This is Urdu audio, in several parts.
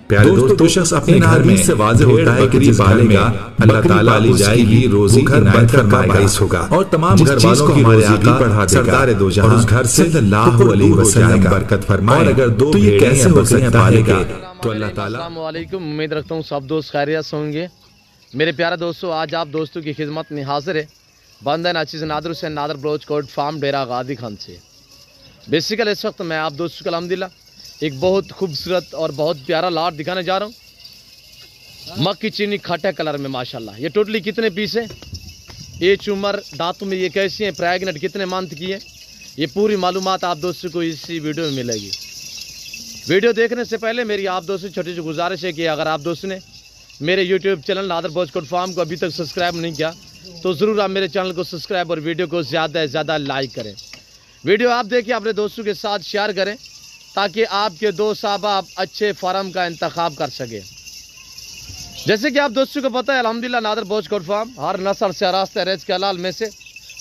پیارے دوستو شخص اپنے گھر میں سے واضح ہوتا ہے کہ جس گھر میں اللہ تعالیٰ اس کی روزی گھر برکت کا باعث ہوگا اور تمام گھر والوں کی روزی بھی بڑھا دے گا سردار دو جہاں اور اس گھر سے صلی اللہ علیہ وسلم برکت فرمائے اور اگر دو یہ کیسے ہو سکتا ہے تو اللہ تعالیٰ السلام علیکم امید رکھتا ہوں سب دوست خیریت سے ہوں گے میرے پیارے دوستو آج آپ دوستوں کی خدمت میں حاضر ہے بندہ ناچیز نادر حسین نادر بلوچ کوٹ فارم ڈیرا غازی خان سے بیسیکل اس وقت میں آپ دوستوں کو الحمدللہ ایک بہت خوبصورت اور بہت پیارا لاٹ دکھانے جا رہا ہوں مکی چینی کھٹا کلر میں ماشاءاللہ یہ ٹوٹلی کتنے پیس ہے ایج عمر دانتوں میں یہ کیسی ہیں پریگنٹ کتنے منتھ کی ہے یہ پوری معلومات آپ دوستوں کو اسی ویڈیو میں ملے گی ویڈیو دیکھنے سے پہلے میری آپ دوستوں چھوٹی سی گزارش ہے کہ اگر آپ دوستوں نے میرے یوٹیوب چینل نادر بلوچ کوٹ فارم کو ابھی تک سبسکرائب نہیں کیا تو ضرور آپ میرے چینل کو سبسکرائب اور ویڈیو کو زیادہ سے زیادہ لائک کریں ویڈیو آپ دیکھیں اپنے دوستوں کے ساتھ شیئر کریں تاکہ آپ کے دوست احباب اچھے فارم کا انتخاب کر سکیں جیسے کہ آپ دوستوں کو پتہ ہے الحمدللہ نادر بلوچ کوٹ فارم ہر نسل سے آراستہ ریز کے حلال میں سے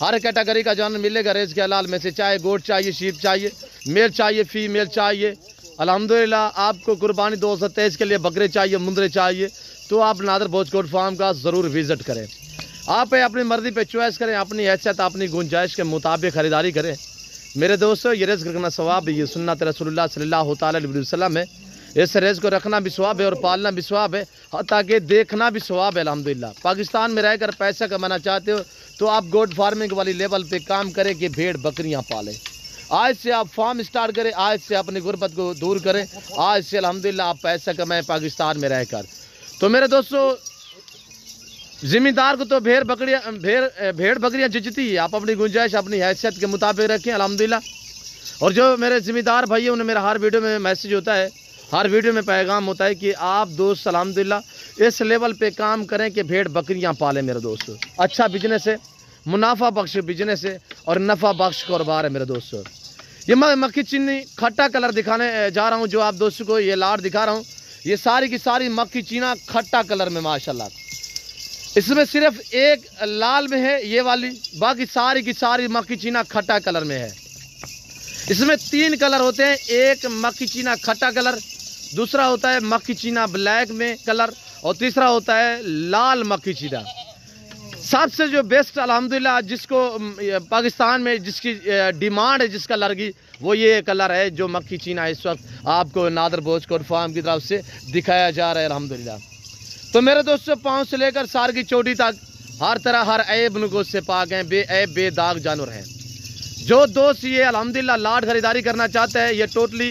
ہر کیٹیگری کا جانور ملے گا ریز کے حلال میں سے چاہے گوٹ چاہیے شیپ چاہیے میل چاہیے فیمیل چاہیے الحمدللہ آپ کو قربانی 2023 کے لیے بکرے چاہیے مندرے چاہیے تو آپ نادر بلوچ کوٹ فارم کا ضرور وزٹ کریں آپ اپنی مرضی پہ چوائس کریں اپنی حیثیت اپنی گنجائش کے مطابق خریداری کریں میرے دوستو یہ رزق رکھنا ثواب ہے یہ سنت رسول اللہ صلی اللہ تعالیٰ علیہ وسلم ہے اس رزق کو رکھنا بھی ثواب ہے اور پالنا بھی ثواب ہے تاکہ دیکھنا بھی ثواب ہے الحمدللہ پاکستان میں رہ کر پیسہ کمانا چاہتے ہو تو آپ گوٹ فارمنگ والی لیول پہ کام کریں کہ بھیڑ بکریاں پالیں آج سے آپ فارم اسٹارٹ کریں آج سے اپنی غربت کو دور کریں آج سے الحمدللہ آپ پیسہ کمائیں پاکستان میں رہ کر تو میرے دوستو ذمہ دار کو تو بھیڑ بکریاں جچتی ہے آپ اپنی گنجائش اپنی حیثیت کے مطابق رکھیں الحمدللہ اور جو میرے ذمہ دار بھائی ہیں انہیں میرا ہر ویڈیو میں میسیج ہوتا ہے ہر ویڈیو میں پیغام ہوتا ہے کہ آپ دوست الحمدللہ اس لیول پہ کام کریں کہ بھیڑ بکریاں پالیں میرے دوستو اچھا بزنس ہے منافع بخش بزنس ہے اور نفع بخش کاروبار ہے میرے دوستو یہ میں مکی چینی کھٹا کلر دکھانے جا رہا ہوں جو آپ دوستوں کو یہ لاٹ دکھا رہا ہوں یہ ساری کی ساری مکی چینا کھٹا کلر میں ماشاءاللہ اس میں صرف ایک لال میں ہے یہ والی باقی ساری کی ساری مکی چینا کھٹا کلر میں ہے اس میں 3 کلر ہوتے ہیں ایک مکی چینا کھٹا کلر دوسرا ہوتا ہے مکی چینا بلیک میں کلر اور تیسرا ہوتا ہے لال مکی چینا سب سے جو بیسٹ الحمدللہ جس کو پاکستان میں جس کی ڈیمانڈ ہے جس کلر کی وہ یہ کلر ہے جو مکی چینا اس وقت آپ کو نادر بلوچ کوٹ فارم کی طرف سے دکھایا جا رہا ہے الحمدللہ تو میرے دوستو پاؤں سے لے کر سار کی چوٹی تک ہر طرح ہر عیب نقص سے پاک ہیں بے عیب بے داغ جانور ہیں جو دوست یہ الحمدللہ لاٹ خریداری کرنا چاہتا ہے یہ ٹوٹلی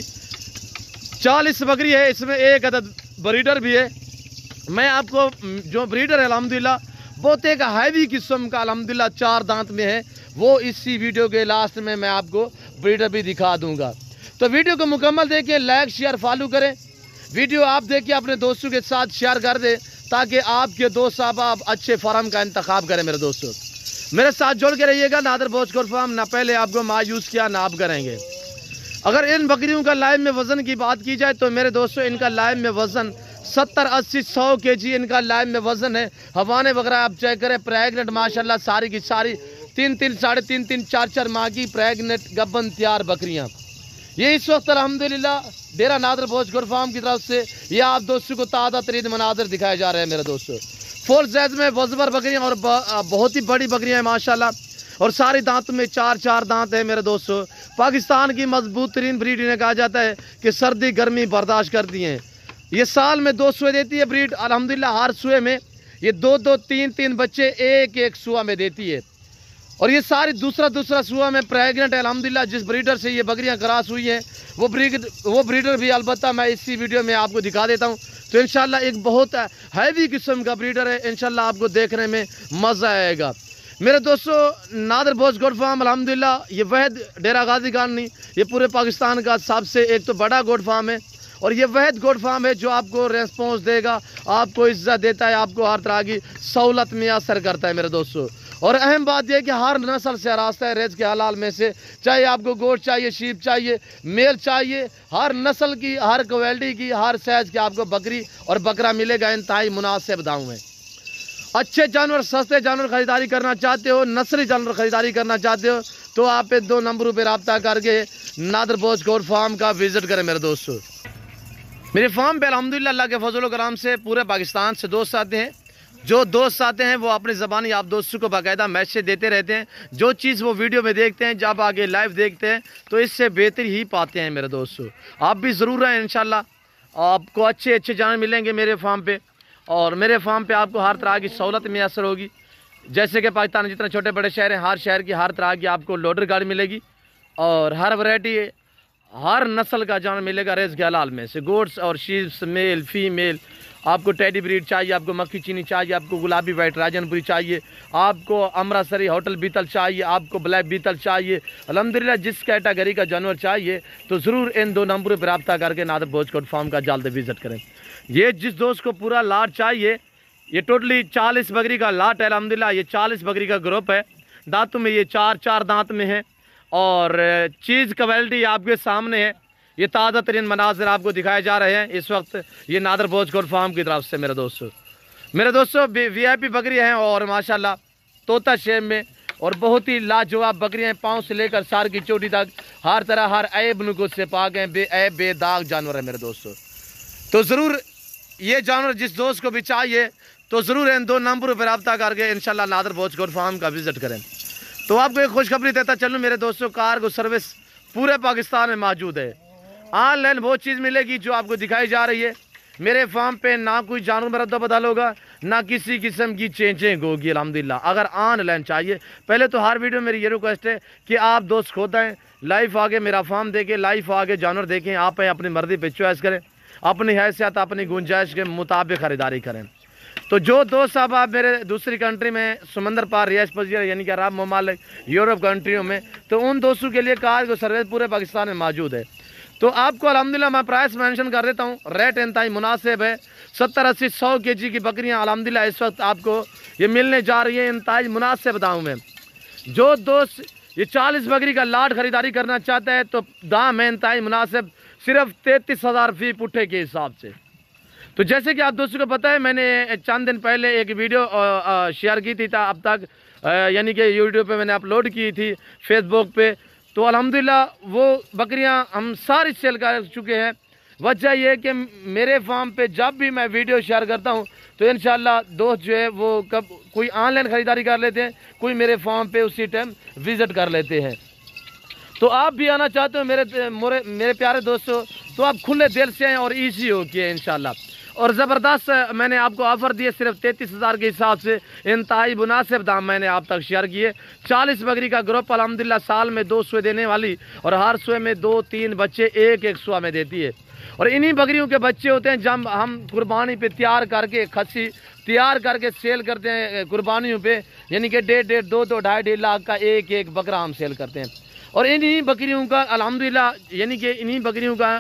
40 بکری ہے اس میں ایک عدد بریڈر بھی ہے میں آپ کو جو بریڈر ہے الحمدللہ بہت ایک ہیوی قسم کا الحمدللہ 4 دانت میں ہے وہ اسی ویڈیو کے لاسٹ میں آپ کو بریڈر بھی دکھا دوں گا تو ویڈیو کو مکمل دیکھیں لائک شیئر فالو کریں ویڈیو آپ دیکھیں اپنے دوستوں کے ساتھ شیئر کر دیں تاکہ آپ کے دوست احباب اچھے فارم کا انتخاب کریں میرے دوستوں میرے ساتھ جوڑ کے رہیے گا نادر بلوچ کوٹ فارم نہ پہلے آپ کو مایوس کیا نہ آپ کریں گے اگر ان بکریوں کا لائف میں وزن کی بات کی جائے تو میرے دوستوں ان کا لائف میں وزن 70-80-100 kg ان کا لائف میں وزن ہے حوانے وغیرہ آپ چیک کریں پریگنٹ ماشاءاللہ ساری کی ساری 3-3 ساڑھے 3-3 4-4 ماہ کی پریگنٹ گبن تیار بکریاں یہ اس وقت الحمدللہ ڈیرا نادر بلوچ کوٹ فارم کی طرف سے یہ آپ دوستوں کو تازہ ترین مناظر دکھائے جا رہے ہیں میرے دوستوں فل سائز میں وزبر بکریاں اور بہت ہی بڑی بکریاں ہیں ماشاءاللہ اور ساری دانتوں میں 4 دانت ہیں میرے دوستوں پاکستان کی مضبوط ترین بریڈ انہیں کہا جاتا ہے کہ سردی گرمی برداشت کرتی ہیں یہ سال میں 2 سوئے دیتی ہے بریڈ الحمدللہ ہر سوئے میں یہ 2 3 بچے ایک سوا میں دیتی ہے اور یہ ساری دوسرا سوا میں پریگنٹ ہے الحمدللہ جس بریڈر سے یہ بکریاں کراس ہوئی ہیں وہ بریڈر بھی البتہ میں اسی ویڈیو میں آپ کو دکھا دیتا ہوں تو انشاءاللہ ایک بہت ہیوی قسم کا بریڈر ہے انشاءاللہ آپ کو دیکھنے میں مزہ آئے گا میرے دوستو نادر بلوچ کوٹ فارم الحمدللہ یہ وحد ڈیرا غازی خان نہیں یہ پورے پاکستان کا سب سے ایک تو بڑا گوٹ فارم ہے اور یہ وحد گوٹ فارم ہے جو آپ کو ریسپانس دے گا آپ کو عزت دیتا ہے آپ کو ہر طرح کی سہولت میسر کرتا ہے میرے دوستو اور اہم بات یہ کہ ہر نسل سے آراستہ ہے ریز کے حلال میں سے چاہے آپ کو گوشت چاہیے شیپ چاہیے میل چاہیے ہر نسل کی ہر کوالٹی کی ہر سائز کی آپ کو بکری اور بکرا ملے گا انتہائی مناسب داموں میں اچھے جانور سستے جانور خریداری کرنا چاہتے ہو نسلی جانور خریداری کرنا چاہتے ہو تو آپ 2 نمبروں پہ رابطہ کر کے نادر بلوچ کوٹ فارم کا وزٹ کریں میرے دوستو میرے فارم پہ الحمدللہ اللہ کے فضل و کرم سے پورے پاکستان سے دوست آتے ہیں. جو دوست آتے ہیں وہ اپنی زبانی آپ دوستوں کو باقاعدہ میسج دیتے رہتے ہیں. جو چیز وہ ویڈیو میں دیکھتے ہیں جب آگے لائیو دیکھتے ہیں تو اس سے بہتر ہی پاتے ہیں میرے دوستوں. آپ بھی ضرور رہیں انشاءاللہ. آپ کو اچھے جانور ملیں گے میرے فارم پہ. اور میرے فارم پہ آپ کو ہر طرح کی سہولت میسر ہوگی. جیسے کہ پاکستان جتنے چھوٹے بڑے شہر ہیں ہر شہر کی ہر طرح کی آپ کو لوڈر گاڑی ملے گی. اور ہر ورائٹی ہر نسل کا جانور ملے گا ریز کے حلال میں سے. گوڈس اور شیپس میل فیمیل. آپ کو ٹیڈی بریڈ چاہیے, آپ کو مکھی چینی چاہیے, آپ کو گلابی وائٹ راجن پوری چاہیے, آپ کو امرتسری ہوٹل بیتل چاہیے, آپ کو بلیک بیتل چاہیے. الحمدللہ جس کیٹاگری کا جانور چاہیے تو ضرور ان 2 نمبروں پہ رابطہ کر کے نادر بلوچ کوٹ فارم کا جلد وزٹ کریں. یہ جس دوست کو پورا لاٹ چاہیے, یہ ٹوٹلی 40 بکری کا لاٹ ہے. الحمدللہ یہ 40 بکری کا گروپ ہے. دانتوں میں یہ 4 دانت میں ہے اور چیز کوالٹی آپ کے سامنے ہے. یہ تازہ ترین مناظر آپ کو دکھائے جا رہے ہیں اس وقت. یہ نادر بلوچ کوٹ فارم کی طرف سے میرے دوستوں وی آئی پی بکری ہیں اور ماشاءاللہ طوطا شیپ میں اور بہت ہی لاجواب بکریاں ہیں. پاؤں سے لے کر سار کی چوٹی تک ہر طرح ہر عیب نقص سے پاک ہیں. بے عیب بے داغ جانور ہے میرے دوستوں. تو ضرور یہ جانور جس دوست کو بھی چاہیے تو ضرور ان 2 نمبروں پہ رابطہ کر کے انشاءاللہ نادر بلوچ کوٹ فارم کا وزٹ کریں. تو آپ کو ایک خوشخبری دیتا چلوں میرے دوستوں, کارگو سروس پورے پاکستان میں موجود ہے. آن لائن وہ چیز ملے گی جو آپ کو دکھائی جا رہی ہے. میرے فارم پہ نہ کوئی جانور میں رد و بدل ہوگا, نہ کسی قسم کی چینجنگ ہوگی الحمدللہ. اگر آن لائن چاہیے, پہلے تو ہر ویڈیو میری یہ ریکویسٹ ہے کہ آپ دوست خود آئیں, لائیو آگے میرا فارم دیکھیں, لائیو آگے جانور دیکھیں. آپ اپنی مرضی پہ چوائس کریں, اپنی حیثیت اپنی گنجائش کے مطابق خریداری کریں. تو جو دوست صاحب آپ میرے دوسری کنٹری میں سمندر پار رہائش پذیر یعنی کہ عرب ممالک یورپ کنٹریوں میں, تو ان دوستوں کے لیے کارگو سروس پورے پاکستان میں موجود ہے. تو آپ کو الحمدللہ میں پرائس مینشن کر دیتا ہوں. ریٹ انتہائی مناسب ہے. 70-80-100 kg کی بکریاں الحمدللہ اس وقت آپ کو یہ ملنے جا رہی ہیں انتہائی مناسب داموں میں. جو دوست یہ 40 بکری کا لاٹ خریداری کرنا چاہتا ہے تو دام ہے انتہائی مناسب, صرف 33,000 فی پٹھے کے حساب سے. تو جیسے کہ آپ دوستوں کو پتہ ہے, میں نے چند دن پہلے ایک ویڈیو شیئر کی تھی اب تک, یعنی کہ یوٹیوب پہ میں نے اپلوڈ کی تھی, فیس بک پہ. تو الحمدللہ وہ بکریاں ہم ساری سیل کر چکے ہیں. وجہ یہ کہ میرے فارم پہ جب بھی میں ویڈیو شیئر کرتا ہوں تو انشاءاللہ دوست جو ہے وہ کوئی آن لائن خریداری کر لیتے ہیں, کوئی میرے فارم پہ اسی ٹائم وزٹ کر لیتے ہیں. تو آپ بھی آنا چاہتے ہو میرے پیارے دوستوں تو آپ کھلے دل سے ہیں اور ایزی ہو کے انشاءاللہ. اور زبردست میں نے آپ کو آفر دیے صرف 33,000 کے حساب سے. انتہائی مناسب دام میں نے آپ تک شیئر کیے. 40 بکری کا گروپ الحمدللہ سال میں 2 سوئے دینے والی اور ہر سوئے میں 2-3 بچے ایک سوا میں دیتی ہے. اور انہی بکریوں کے بچے ہوتے ہیں جب ہم قربانی پہ تیار کر کے کھسی تیار کر کے سیل کرتے ہیں قربانیوں پہ, یعنی کہ 1.5 2 2.5 لاکھ کا ایک بکرا ہم سیل کرتے ہیں. اور انہی بکریوں کا الحمدللہ یعنی کہ انہی بکریوں کا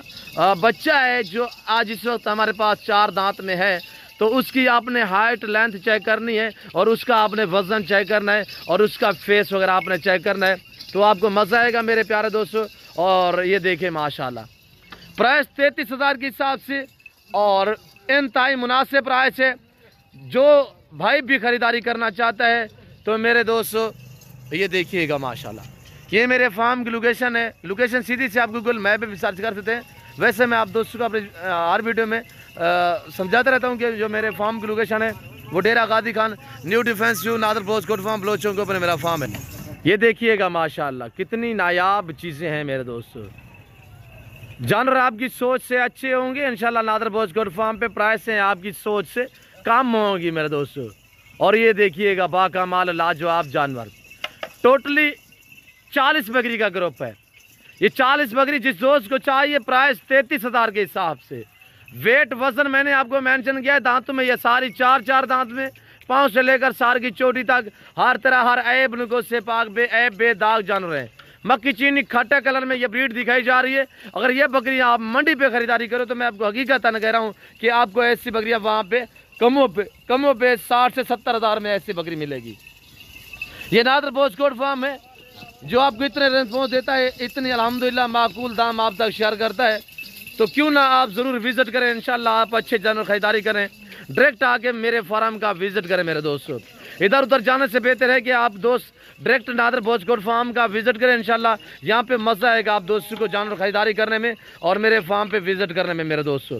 بچہ ہے جو آج اس وقت ہمارے پاس 4 دانت میں ہے. تو اس کی آپ نے ہائٹ لینتھ چیک کرنی ہے اور اس کا آپ نے وزن چیک کرنا ہے اور اس کا فیس وغیرہ آپ نے چیک کرنا ہے. تو آپ کو مزہ آئے گا میرے پیارے دوستوں. اور یہ دیکھیں ماشاءاللہ پرائس 33,000 کے حساب سے اور انتہائی مناسب پرائس ہے. جو بھائی بھی خریداری کرنا چاہتا ہے تو میرے دوستو یہ دیکھیے گا ماشاءاللہ. یہ میرے فارم کی لوکیشن ہے. لوکیشن سیدھی سے آپ گوگل میپ پہ بھی سرچ کر سکتے ہیں. ویسے میں آپ دوستوں کو اپنے ہر ویڈیو میں سمجھاتا رہتا ہوں کہ جو میرے فارم کی لوکیشن ہے وہ ڈیرہ غازی خان نیو ڈیفینس یو نادر بلوچ کوٹ فارم بلوچوں کے اوپر میرا فارم ہے. یہ دیکھیے گا ماشاءاللہ کتنی نایاب چیزیں ہیں میرے دوستو. جانور آپ کی سوچ سے اچھے ہوں گے انشاءاللہ نادر بلوچ کوٹ فارم پہ. پرائس ہیں آپ کی سوچ سے کم ہوں گی میرے دوستو. اور یہ دیکھیے گا باکمال لاجواب جانور. ٹوٹلی 40 بکری کا گروپ ہے. یہ 40 بکری جس دوست کو چاہیے پرائس 33,000 کے حساب سے. ویٹ وزن میں نے آپ کو مینشن کیا ہے. دانتوں میں یہ ساری 4 دانت میں, پاؤں سے لے کر سار کی چوٹی تک ہر طرح ہر عیب نقص سے پاک بے عیب بے داغ جانور ہیں. مکی چینی کھٹے کلر میں یہ بریڈ دکھائی جا رہی ہے. اگر یہ بکریاں آپ منڈی پہ خریداری کرو تو میں آپ کو حقیقتاً کہہ رہا ہوں کہ آپ کو ایسی بکریاں وہاں پہ کموں پہ 60 سے 70 ہزار میں ایسی بکری ملے گی. یہ نادر بلوچ کوٹ فارم ہے جو آپ کو اتنے رسپانس دیتا ہے, اتنی الحمدللہ معقول دام آپ تک شیئر کرتا ہے. تو کیوں نہ آپ ضرور وزٹ کریں. انشاءاللہ آپ اچھے جانور خریداری کریں. ڈائریکٹ آ کے میرے فارم کا وزٹ کریں میرے دوستوں. ادھر ادھر جانے سے بہتر ہے کہ آپ دوست ڈائریکٹ نادر بلوچ کوٹ فارم کا وزٹ کریں. انشاءاللہ یہاں پہ مزہ آئے گا آپ دوستوں کو جانور خریداری کرنے میں اور میرے فارم پہ وزٹ کرنے میں میرے دوستوں.